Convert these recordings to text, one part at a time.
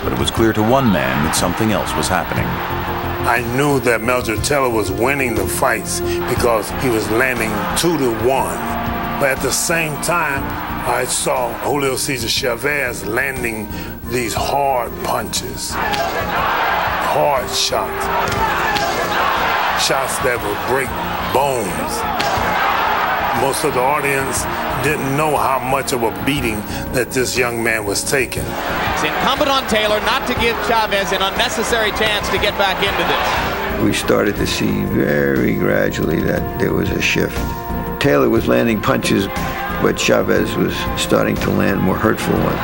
but it was clear to one man that something else was happening. I knew that Meldrick Taylor was winning the fights because he was landing 2-1. But at the same time, I saw Julio Cesar Chavez landing these hard punches, hard shots, shots that would break bones. Most of the audience didn't know how much of a beating that this young man was taking. It's incumbent on Taylor not to give Chavez an unnecessary chance to get back into this. We started to see very gradually that there was a shift. Taylor was landing punches, but Chavez was starting to land more hurtful ones.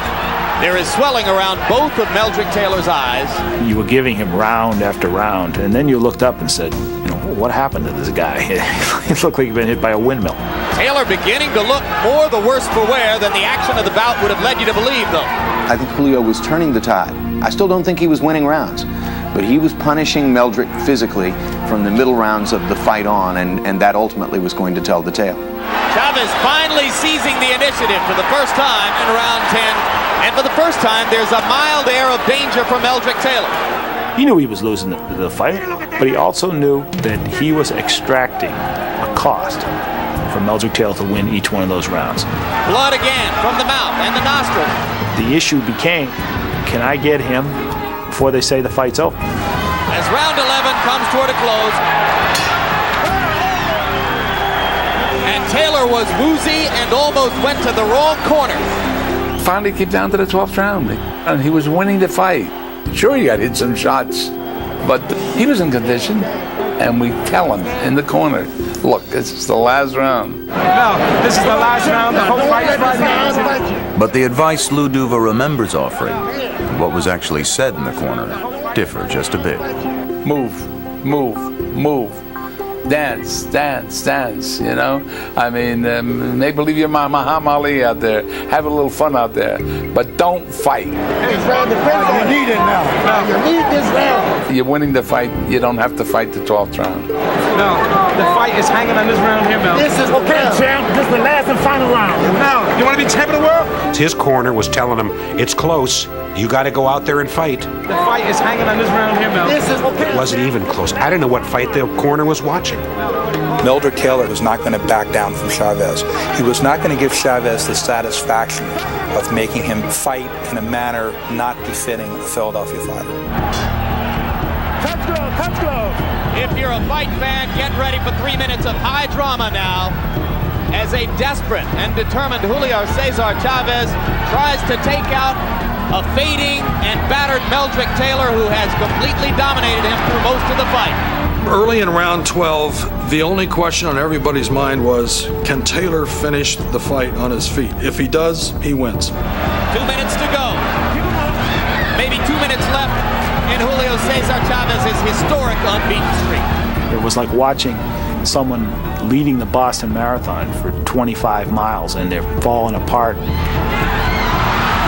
There is swelling around both of Meldrick Taylor's eyes. You were giving him round after round, and then you looked up and said, what happened to this guy? It looked like he'd been hit by a windmill. Taylor beginning to look more the worse for wear than the action of the bout would have led you to believe, though. I think Julio was turning the tide. I still don't think he was winning rounds, but he was punishing Meldrick physically from the middle rounds of the fight on, and that ultimately was going to tell the tale. Chavez finally seizing the initiative for the first time in round 10, and for the first time there's a mild air of danger for Meldrick Taylor. He knew he was losing the fight, but he also knew that he was extracting a cost for Meldrick Taylor to win each one of those rounds. Blood again from the mouth and the nostrils. The issue became, can I get him before they say the fight's over? As round 11 comes toward a close, and Taylor was woozy and almost went to the wrong corner. Finally came down to the 12th round, and he was winning the fight. Sure, he got hit some shots, but he was in condition, and we tell him in the corner, look, this is the last round. No, this is the last round. The whole fight's right now. But the advice Lou Duva remembers offering, and what was actually said in the corner, differ just a bit. Move, move, move. Dance, dance, dance, you know? I mean, make believe you're Muhammad Ali out there. Have a little fun out there. But don't fight. You need it now. You need this round. You're winning the fight. You don't have to fight the 12th round. No, the fight is hanging on this round here, Mel. This is okay, champ. This is the last and final round. Now, you want to be champ of the world? His corner was telling him, it's close. You got to go out there and fight. The fight is hanging on this round here, Mel. This is okay. It wasn't even close. I didn't know what fight the corner was watching. Meldrick Taylor was not going to back down from Chavez. He was not going to give Chavez the satisfaction of making him fight in a manner not befitting a Philadelphia fighter. Touch glove. If you're a fight fan, get ready for 3 minutes of high drama now, as a desperate and determined Julio Cesar Chavez tries to take out a fading and battered Meldrick Taylor, who has completely dominated him through most of the fight. Early in round 12, the only question on everybody's mind was, can Taylor finish the fight on his feet? If he does, he wins. 2 minutes to go. Maybe 2 minutes left in Julio Cesar Chavez's historic unbeaten streak. It was like watching someone leading the Boston Marathon for 25 miles and they're falling apart.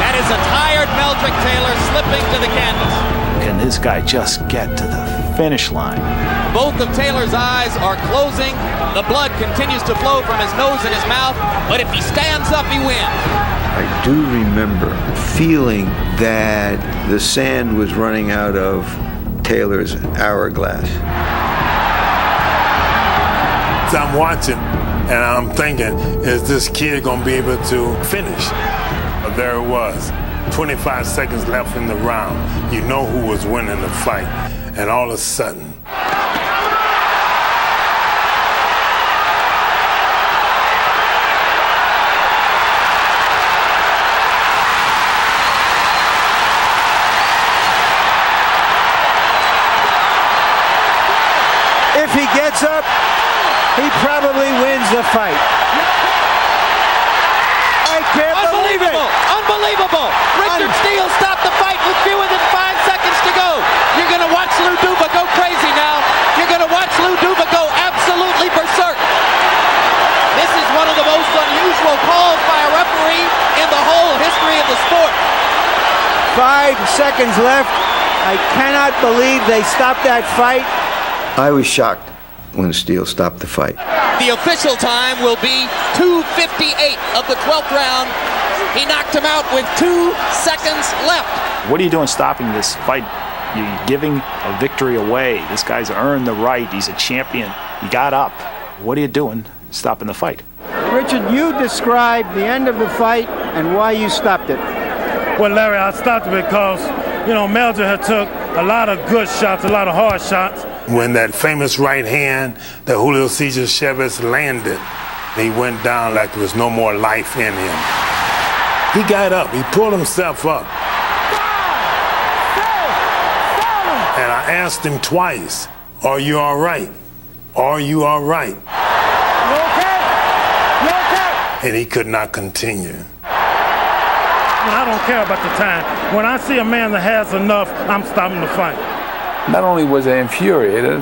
That is a tired Meldrick Taylor slipping to the canvas. Can this guy just get to the finish line? Both of Taylor's eyes are closing. The blood continues to flow from his nose and his mouth, but if he stands up, he wins. I do remember feeling that the sand was running out of Taylor's hourglass. I'm watching, and I'm thinking, is this kid going to be able to finish? But there it was, 25 seconds left in the round. You know who was winning the fight, and all of a sudden, if he gets up, he probably wins the fight. I can't believe it. Unbelievable. Richard Steele stopped the fight with fewer than 5 seconds to go. You're going to watch Lou Duva go crazy now. You're going to watch Lou Duva go absolutely berserk. This is one of the most unusual calls by a referee in the whole history of the sport. 5 seconds left. I cannot believe they stopped that fight. I was shocked when Steele stopped the fight. The official time will be 2:58 of the 12th round. He knocked him out with 2 seconds left. What are you doing stopping this fight? You're giving a victory away. This guy's earned the right. He's a champion. He got up. What are you doing stopping the fight? Richard, you describe the end of the fight and why you stopped it. Well, Larry, I stopped it because, Meldrick had took a lot of good shots, a lot of hard shots. When that famous right hand that Julio Cesar Chavez landed, he went down like there was no more life in him. He got up. He pulled himself up. And I asked him twice, "Are you all right? Are you all right?" You okay? You okay? And he could not continue. I don't care about the time. When I see a man that has enough, I'm stopping the fight. Not only was I infuriated,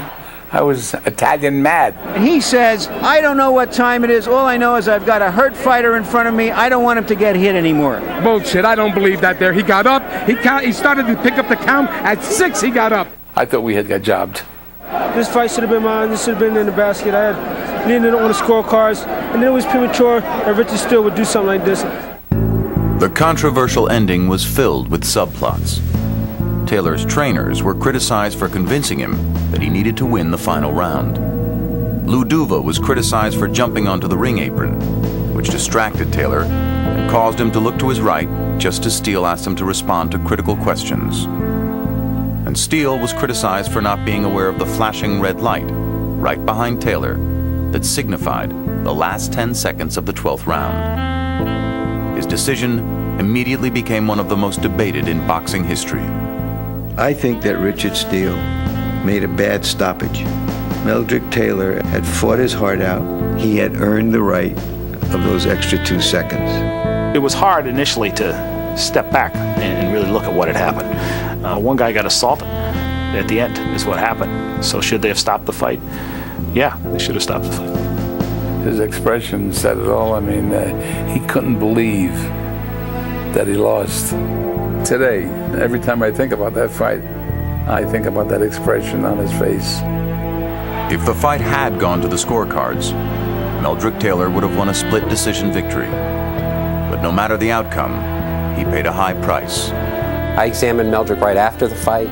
I was Italian mad. And he says, I don't know what time it is. All I know is I've got a hurt fighter in front of me. I don't want him to get hit anymore. Bullshit, I don't believe that there. He got up, he started to pick up the count. At 6, he got up. I thought we had got jobbed. This fight should have been mine. This should have been in the basket. I had needed it on the scorecards, and it was premature that Richard Steele would do something like this. The controversial ending was filled with subplots. Taylor's trainers were criticized for convincing him that he needed to win the final round. Lou Duva was criticized for jumping onto the ring apron, which distracted Taylor and caused him to look to his right just as Steele asked him to respond to critical questions. And Steele was criticized for not being aware of the flashing red light right behind Taylor that signified the last 10 seconds of the 12th round. His decision immediately became one of the most debated in boxing history. I think that Richard Steele made a bad stoppage. Meldrick Taylor had fought his heart out. He had earned the right of those extra 2 seconds. It was hard initially to step back and really look at what had happened. One guy got assaulted at the end is what happened. So should they have stopped the fight? Yeah, they should have stopped the fight. His expression said it all. I mean, he couldn't believe that he lost. Today, every time I think about that fight, I think about that expression on his face. If the fight had gone to the scorecards, Meldrick Taylor would have won a split decision victory. But no matter the outcome, he paid a high price. I examined Meldrick right after the fight,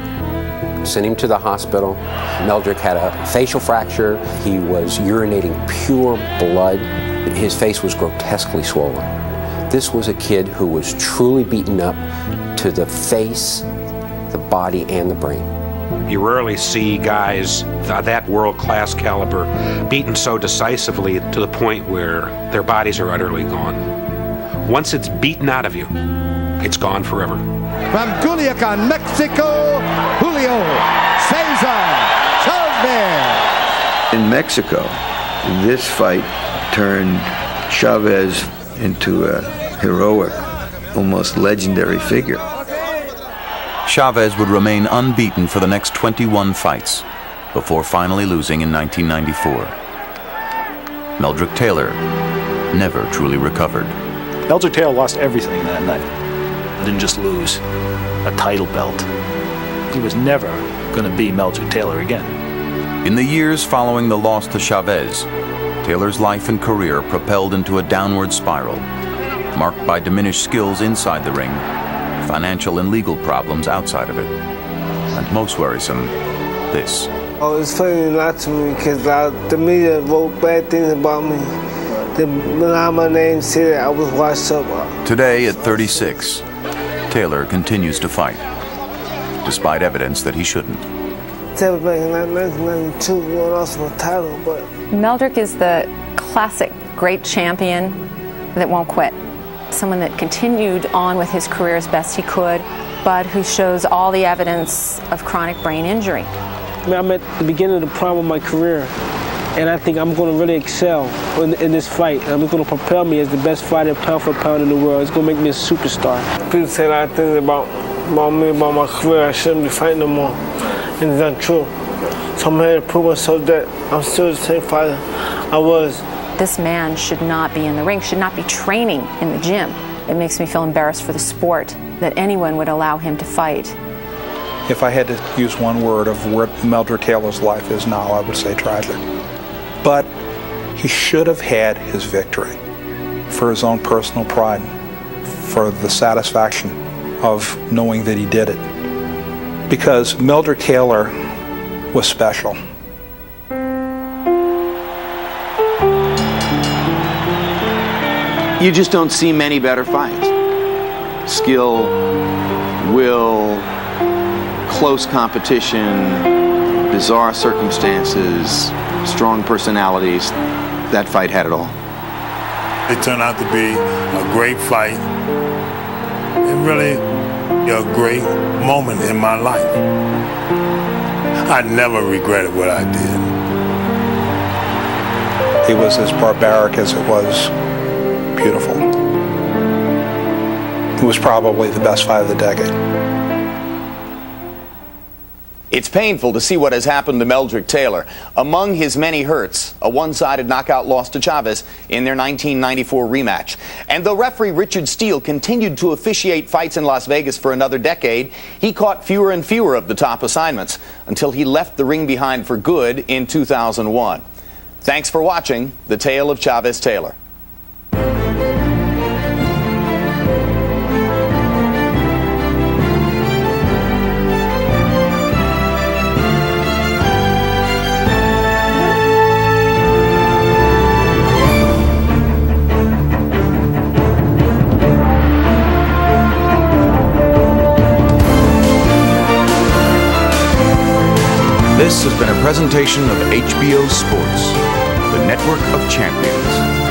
sent him to the hospital. Meldrick had a facial fracture. He was urinating pure blood. His face was grotesquely swollen. This was a kid who was truly beaten up to the face, the body, and the brain. You rarely see guys that world-class caliber beaten so decisively to the point where their bodies are utterly gone. Once it's beaten out of you, it's gone forever. From Culiacan, Mexico, Julio Cesar Chavez. In Mexico, this fight turned Chavez into a heroic, almost legendary figure. Chavez would remain unbeaten for the next 21 fights before finally losing in 1994. Meldrick Taylor never truly recovered. Meldrick Taylor lost everything that night. He didn't just lose a title belt. He was never going to be Meldrick Taylor again. In the years following the loss to Chavez, Taylor's life and career propelled into a downward spiral, marked by diminished skills inside the ring, financial and legal problems outside of it, and most worrisome, this. Oh, it's funny a lot to me because the media wrote bad things about me. They allowed my name said that I was washed up. Today at 36, Taylor continues to fight, despite evidence that he shouldn't. Taylor back in 1992 won also a title, but Meldrick is the classic great champion that won't quit. Someone that continued on with his career as best he could, but who shows all the evidence of chronic brain injury. I'm at the beginning of the prime of my career, and I think I'm going to really excel in this fight. I'm going to propel me as the best fighter pound for pound in the world. It's going to make me a superstar. People say a lot of things about me, about my career. I shouldn't be fighting no more, and it's not true. So I'm here to prove myself that I'm still the same fighter I was. This man should not be in the ring, should not be training in the gym. It makes me feel embarrassed for the sport that anyone would allow him to fight. If I had to use one word of where Meldrick Taylor's life is now, I would say tragic. But he should have had his victory for his own personal pride, for the satisfaction of knowing that he did it. Because Meldrick Taylor was special. You just don't see many better fights. Skill, will, close competition, bizarre circumstances, strong personalities. That fight had it all. It turned out to be a great fight and really a great moment in my life. I never regretted what I did. It was as barbaric as it was beautiful. It was probably the best fight of the decade. It's painful to see what has happened to Meldrick Taylor. Among his many hurts, a one-sided knockout loss to Chavez in their 1994 rematch. And though referee Richard Steele continued to officiate fights in Las Vegas for another decade, he caught fewer and fewer of the top assignments until he left the ring behind for good in 2001. Thanks for watching The Tale of Chaveszstaylor. This has been a presentation of HBO Sports, the network of champions.